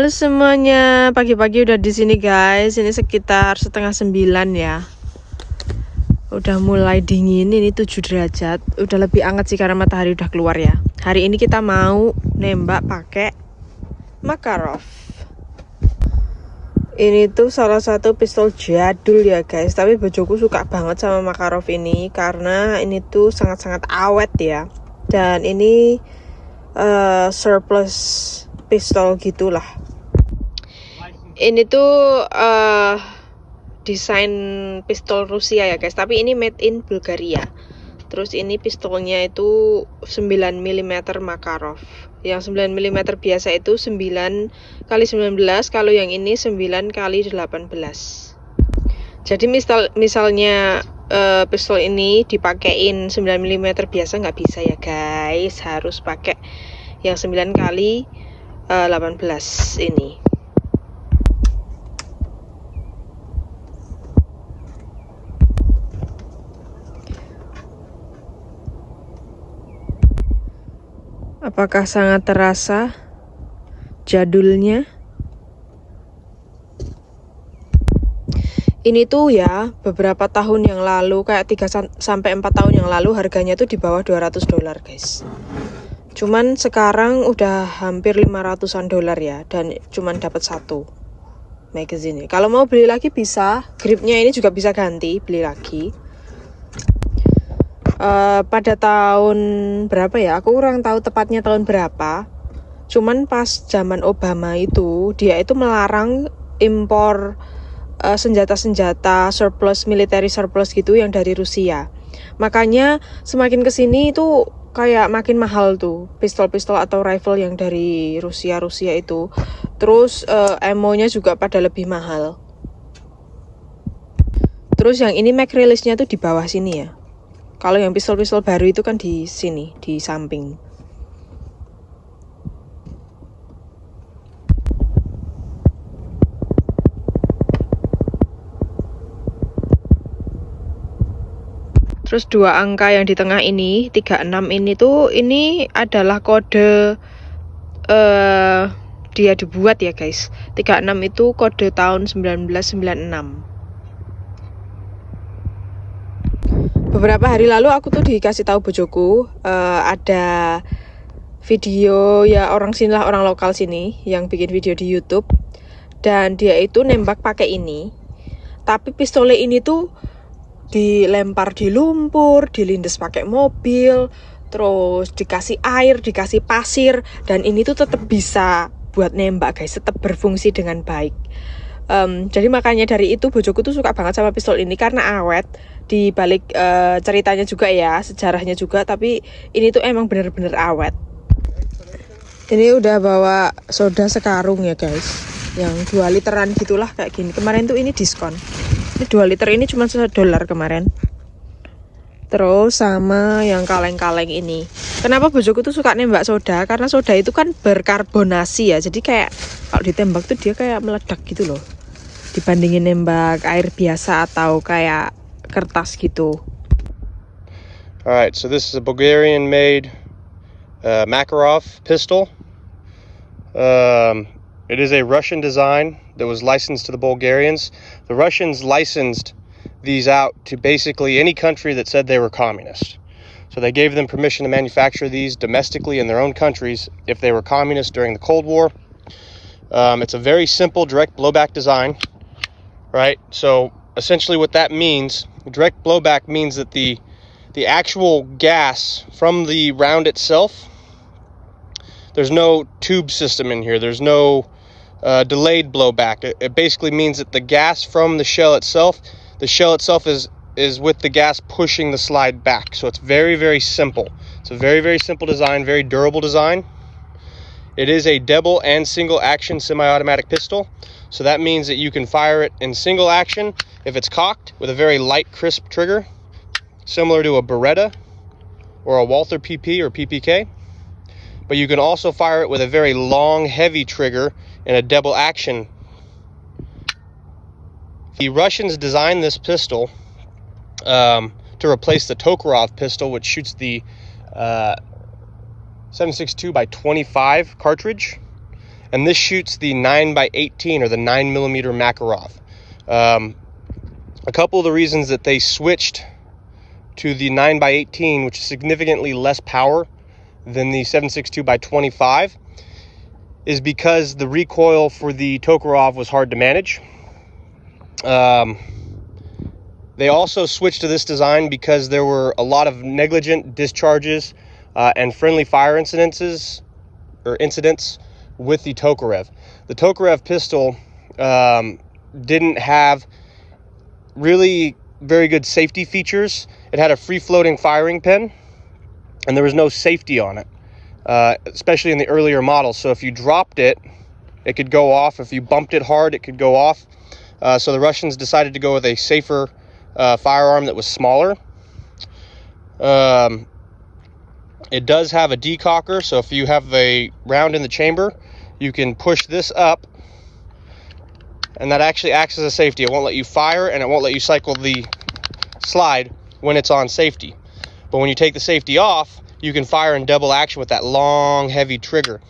Halo semuanya, pagi-pagi udah di sini guys. Ini sekitar 8:30 ya. Udah mulai dingin, ini 7 derajat. Udah lebih hangat sih karena matahari udah keluar ya. Hari ini kita mau nembak pakai Makarov. Ini tuh salah satu pistol jadul ya guys. Tapi bojoku suka banget sama Makarov ini karena ini tuh sangat-sangat awet ya. Dan ini surplus pistol gitulah. Ini tuh desain pistol Rusia ya guys, tapi ini made in Bulgaria. Terus ini pistolnya itu 9 mm Makarov. Yang 9 mm biasa itu 9x19, kalau yang ini 9x18. Jadi misalnya pistol ini dipakein 9 mm biasa nggak bisa ya guys, harus pakai yang 9x18 ini. Apakah sangat terasa jadulnya? Ini tuh ya beberapa tahun yang lalu, kayak 3-4 tahun yang lalu harganya tuh di bawah $200 guys. Cuman sekarang udah hampir $500-an ya, dan cuman dapat satu magazine. Kalau mau beli lagi bisa, gripnya ini juga bisa ganti, beli lagi. Pada tahun berapa ya? Aku kurang tahu tepatnya tahun berapa. Cuman pas zaman Obama itu, dia itu melarang impor senjata-senjata surplus, military surplus gitu yang dari Rusia. Makanya semakin kesini itu kayak makin mahal tuh pistol-pistol atau rifle yang dari Rusia itu. Terus ammo-nya juga pada lebih mahal. Terus yang ini mag release-nya tuh di bawah sini ya. Kalau yang pistol-pistol baru itu kan di sini, di samping. Terus dua angka yang di tengah ini, 36 ini tuh, ini adalah kode dia dibuat ya guys. 36 itu kode tahun 1996. Beberapa hari lalu aku tuh dikasih tahu bojoku ada video ya, orang sini lah, orang lokal sini yang bikin video di YouTube, dan dia itu nembak pakai ini. Tapi pistolnya ini tuh dilempar di lumpur, dilindes pakai mobil, terus dikasih air, dikasih pasir, dan ini tuh tetap bisa buat nembak guys, tetap berfungsi dengan baik. Jadi makanya dari itu bojoku tuh suka banget sama pistol ini karena awet. Di balik ceritanya juga ya, sejarahnya juga, tapi ini tuh emang bener-bener awet. Ini udah bawa soda sekarung ya guys, yang 2 literan gitulah kayak gini. Kemarin tuh ini diskon. Ini 2 liter ini cuma $1 kemarin. Terus sama yang kaleng-kaleng ini. Kenapa bojoku tuh suka nembak soda? Karena soda itu kan berkarbonasi ya, jadi kayak kalau ditembak tuh dia kayak meledak gitu loh, dibandingin nembak air biasa atau kayak kertas gitu. Alright, so this is a Bulgarian-made Makarov pistol. It is a Russian design that was licensed to the Bulgarians. The Russians licensed these out to basically any country that said they were communist. So they gave them permission to manufacture these domestically in their own countries if they were communist during the Cold War. It's a very simple direct blowback design, right? So essentially what that means, direct blowback means that the actual gas from the round itself, there's no tube system in here. There's no delayed blowback. It basically means that the gas from the shell itself is with the gas pushing the slide back. So it's very, very simple. It's a very, very simple design, very durable design. It is a double and single action semi-automatic pistol. So that means that you can fire it in single action if it's cocked with a very light, crisp trigger, similar to a Beretta or a Walther PP or PPK. But you can also fire it with a very long, heavy trigger in a double action. The Russians designed this pistol to replace the Tokarev pistol, which shoots the 7.62 by 25 cartridge. and this shoots the 9x18 or the 9mm Makarov. A couple of the reasons that they switched to the 9x18, which is significantly less power than the 7.62x25, is because the recoil for the Tokarev was hard to manage. They also switched to this design because there were a lot of negligent discharges and friendly fire incidents with the Tokarev. The Tokarev pistol didn't have really very good safety features. It had a free-floating firing pin, and there was no safety on it, especially in the earlier models. So if you dropped it, it could go off. If you bumped it hard, it could go off. So the Russians decided to go with a safer firearm that was smaller. It does have a decocker, so if you have a round in the chamber, you can push this up, and that actually acts as a safety. It won't let you fire, and it won't let you cycle the slide when it's on safety. But when you take the safety off, you can fire in double action with that long, heavy trigger.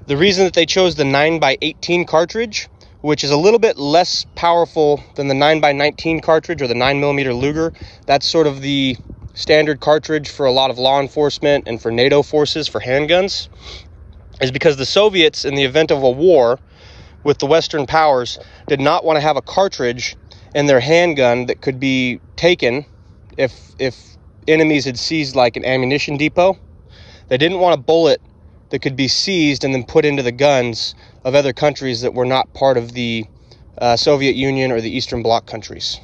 The reason that they chose the 9x18 cartridge, which is a little bit less powerful than the 9x19 cartridge or the 9mm Luger, that's sort of the standard cartridge for a lot of law enforcement and for NATO forces for handguns, is because the Soviets, in the event of a war with the Western powers, did not want to have a cartridge in their handgun that could be taken if enemies had seized like an ammunition depot. They didn't want a bullet that could be seized and then put into the guns of other countries that were not part of the Soviet Union or the Eastern Bloc countries.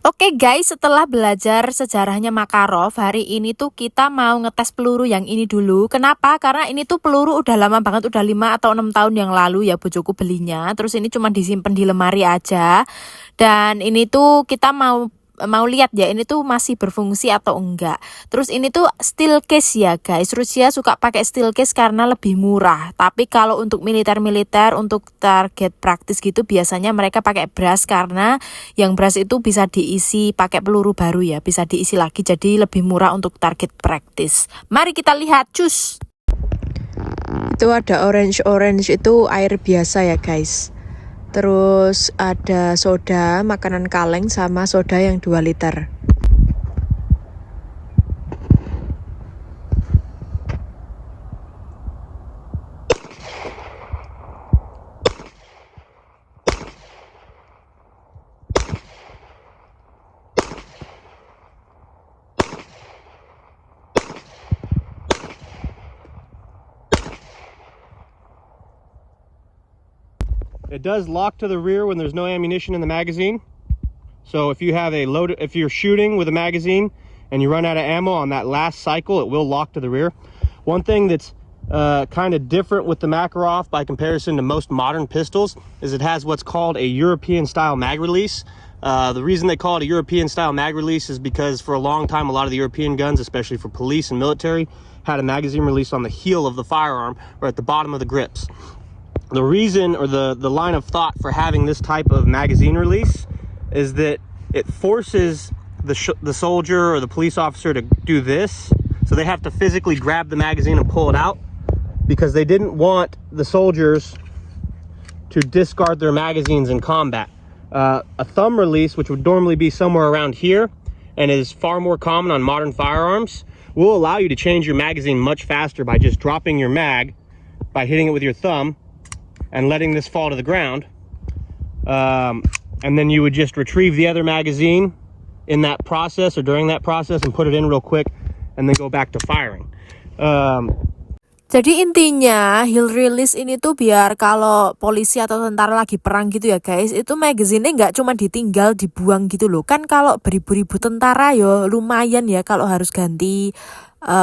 Oke guys, setelah belajar sejarahnya Makarov, hari ini tuh kita mau ngetes peluru yang ini dulu. Kenapa? Karena ini tuh peluru udah lama banget, udah 5 atau 6 tahun yang lalu ya bojoku belinya. Terus ini cuma disimpan di lemari aja. Dan ini tuh kita mau lihat ya, ini tuh masih berfungsi atau enggak. Terus ini tuh steel case ya guys. Rusia suka pakai steel case karena lebih murah. Tapi kalau untuk militer-militer, untuk target praktis gitu, biasanya mereka pakai brass, karena yang brass itu bisa diisi pakai peluru baru ya, bisa diisi lagi, jadi lebih murah untuk target praktis. Mari kita lihat, cus. Itu ada orange itu air biasa ya guys. Terus ada soda, makanan kaleng, sama soda yang 2 liter. It does lock to the rear when there's no ammunition in the magazine. So if you have if you're shooting with a magazine and you run out of ammo on that last cycle, it will lock to the rear. One thing that's kind of different with the Makarov by comparison to most modern pistols is it has what's called a European style mag release. The reason they call it a European style mag release is because for a long time, a lot of the European guns, especially for police and military, had a magazine release on the heel of the firearm or at the bottom of the grips. The reason, or the line of thought for having this type of magazine release, is that it forces the soldier or the police officer to do this. So they have to physically grab the magazine and pull it out, because they didn't want the soldiers to discard their magazines in combat. A thumb release, which would normally be somewhere around here and is far more common on modern firearms, will allow you to change your magazine much faster by just dropping your mag, by hitting it with your thumb and letting this fall to the ground, and then you would just retrieve the other magazine in that process or during that process and put it in real quick and then go back to firing. Jadi intinya heel release ini tuh biar kalau polisi atau tentara lagi perang gitu ya guys, itu magazine-nya nggak cuma ditinggal dibuang gitu loh. Kan kalau beribu-ribu tentara yo lumayan ya kalau harus ganti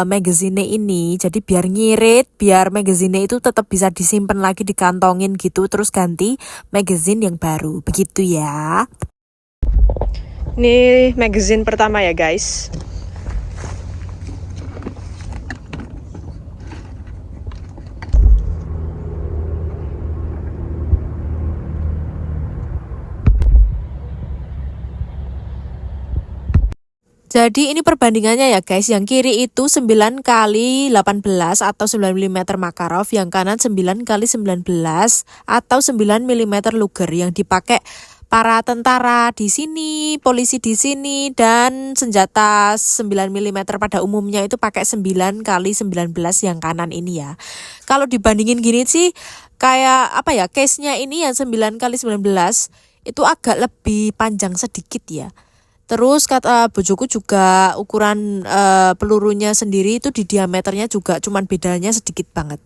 magazine ini. Jadi biar ngirit, biar magazine itu tetap bisa disimpan lagi, dikantongin gitu, terus ganti magazine yang baru. Begitu ya. Ini magazine pertama ya guys. Jadi ini perbandingannya ya guys, yang kiri itu 9 kali 18 atau 9 mm Makarov, yang kanan 9 kali 19 atau 9 mm Luger yang dipakai para tentara di sini, polisi di sini, dan senjata 9 mm pada umumnya itu pakai 9 kali 19 yang kanan ini ya. Kalau dibandingin gini sih kayak apa ya, case-nya ini yang 9 kali 19 itu agak lebih panjang sedikit ya. Terus kata bojoku juga ukuran pelurunya sendiri itu di diameternya juga cuman bedanya sedikit banget.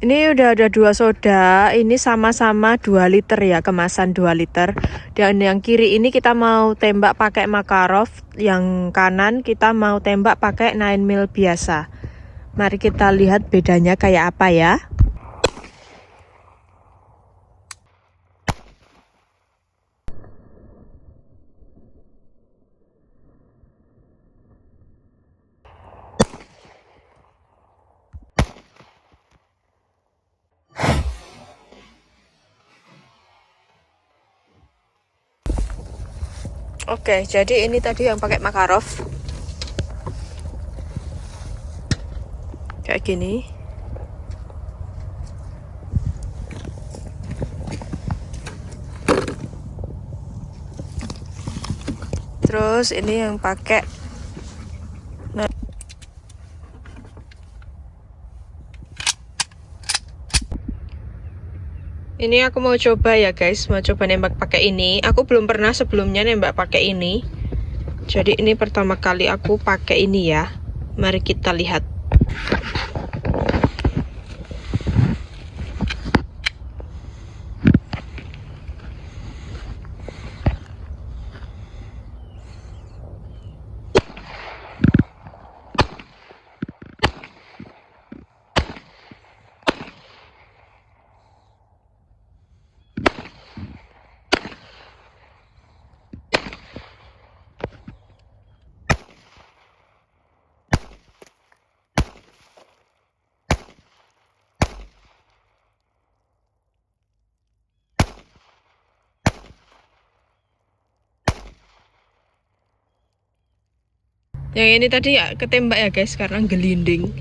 Ini udah ada 2 soda, ini sama-sama 2 liter ya, kemasan 2 liter. Dan yang kiri ini kita mau tembak pakai Makarov, yang kanan kita mau tembak pakai 9mm biasa. Mari kita lihat bedanya kayak apa ya. Oke, jadi ini tadi yang pakai Makarov. Kayak gini. Terus ini yang pakai ini aku mau coba ya guys, mau coba nembak pakai ini. Aku belum pernah sebelumnya nembak pakai ini. Jadi ini pertama kali aku pakai ini ya. Mari kita lihat. Yang ini tadi ya ketembak ya guys, karena gelinding.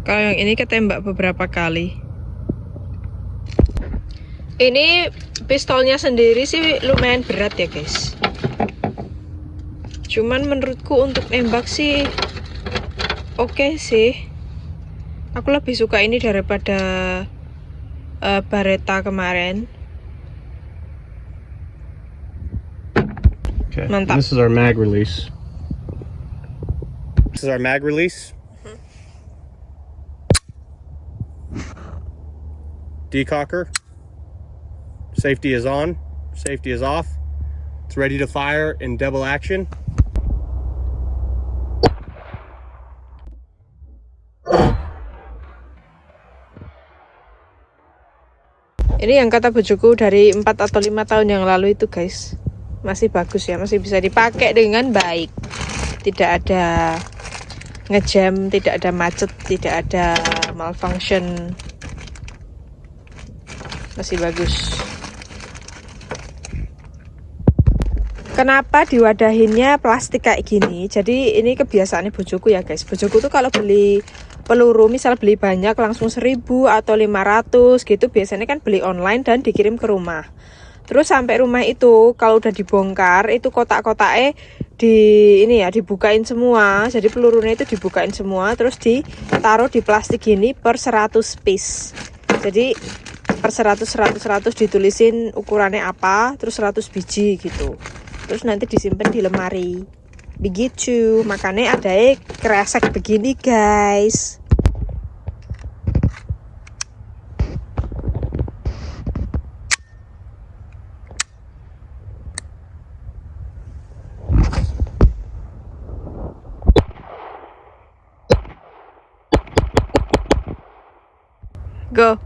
Kalau yang ini ketembak beberapa kali. Ini pistolnya sendiri sih lumayan berat ya guys. Cuman menurutku untuk nembak sih oke sih. Aku lebih suka ini daripada Beretta kemarin. Okay. Mantap. This is our mag release. This is our mag release. Decocker. Safety is on. Safety is off. It's ready to fire in double action. Ini yang kata bojoku dari 4 atau 5 tahun yang lalu itu guys. Masih bagus ya, masih bisa dipakai dengan baik. Tidak ada ngejam, tidak ada macet, tidak ada malfunction. Masih bagus. Kenapa diwadahinnya plastik kayak gini? Jadi ini kebiasaannya bojoku ya guys. Bojoku tuh kalau beli peluru, misal beli banyak langsung 1000 atau 500 gitu, biasanya kan beli online dan dikirim ke rumah. Terus sampai rumah itu kalau udah dibongkar, itu kotak-kotaknya dibukain semua. Jadi pelurunya itu dibukain semua, terus ditaruh di plastik gini per 100 piece. Jadi per 100 ditulisin ukurannya apa, terus 100 biji gitu. Terus nanti disimpan di lemari. Begitu, makanya ada kresek begini guys. Go.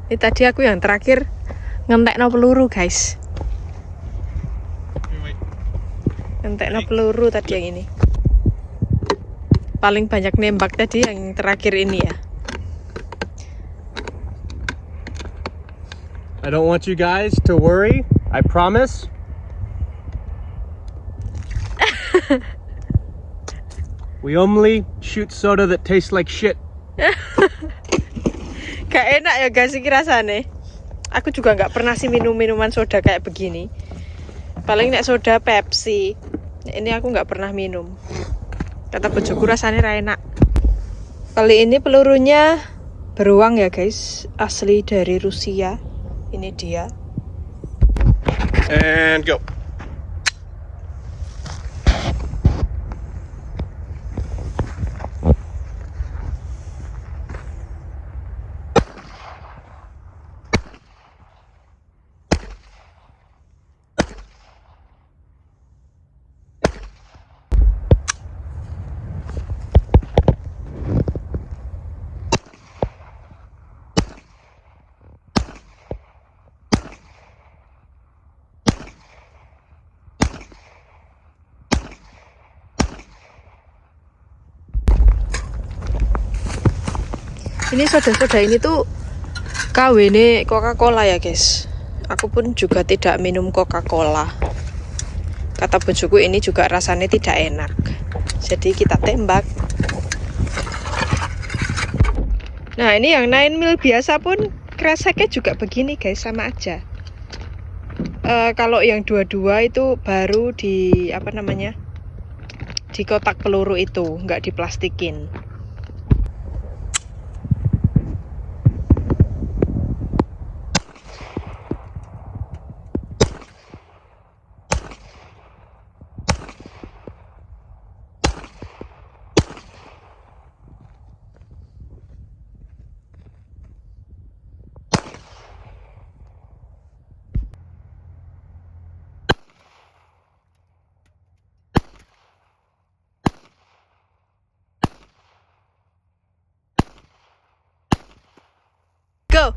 Ini tadi aku yang terakhir ngentekno peluru, guys. Ngentekno peluru tadi yang ini. Paling banyak nembak tadi yang terakhir ini ya. I don't want you guys to worry. I promise. We only shoot soda that tastes like shit. Gak enak ya guys iki rasane. Aku juga nggak pernah sih minum minuman soda kayak begini. Paling nek soda Pepsi. Ini aku nggak pernah minum. Kata bojoku rasanya ra enak. Kali ini pelurunya beruang ya guys, asli dari Rusia. Ini dia. And go. Ini soda-soda ini tuh KW Coca-Cola ya guys. Aku pun juga tidak minum Coca-Cola. Kata bojoku ini juga rasanya tidak enak. Jadi kita tembak. Nah ini yang 9 mil biasa pun kreseknya juga begini guys, sama aja. Kalau yang 22 itu baru di apa namanya, di kotak peluru itu, nggak diplastikin. Go.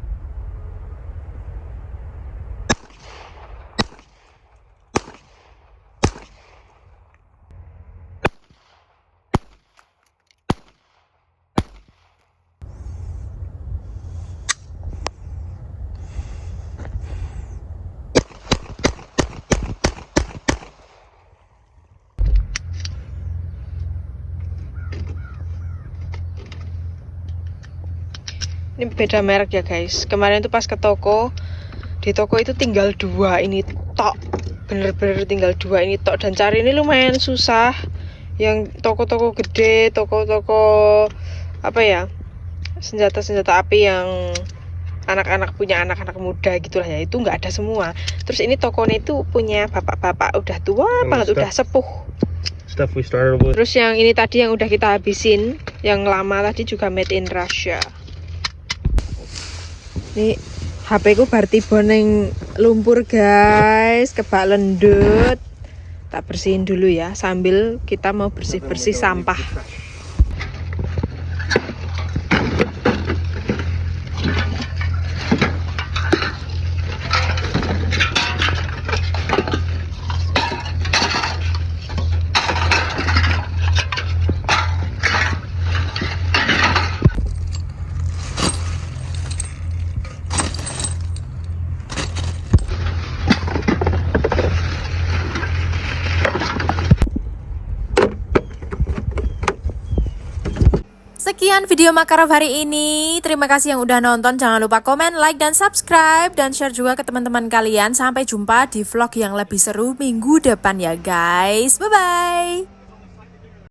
Ini beda merek ya guys. Kemarin tuh pas ke toko, di toko itu tinggal 2 ini tok. Bener-bener tinggal 2 ini tok. Dan cari ini lumayan susah. Yang toko-toko gede, toko-toko apa ya, senjata-senjata api yang anak-anak punya, anak-anak muda gitulah ya, itu nggak ada semua. Terus ini tokonya itu punya bapak-bapak udah tua banget, udah sepuh. Stuff we started with. Terus yang ini tadi yang udah kita habisin, yang lama tadi juga made in Russia. Ini HP ku bar tiba ning lumpur guys, kebak lendut. Tak bersihin dulu ya, sambil kita mau bersih-bersih sampah. Sekian video Makarov hari ini. Terima kasih yang udah nonton. Jangan lupa komen, like, dan subscribe. Dan share juga ke teman-teman kalian. Sampai jumpa di vlog yang lebih seru minggu depan ya guys. Bye-bye.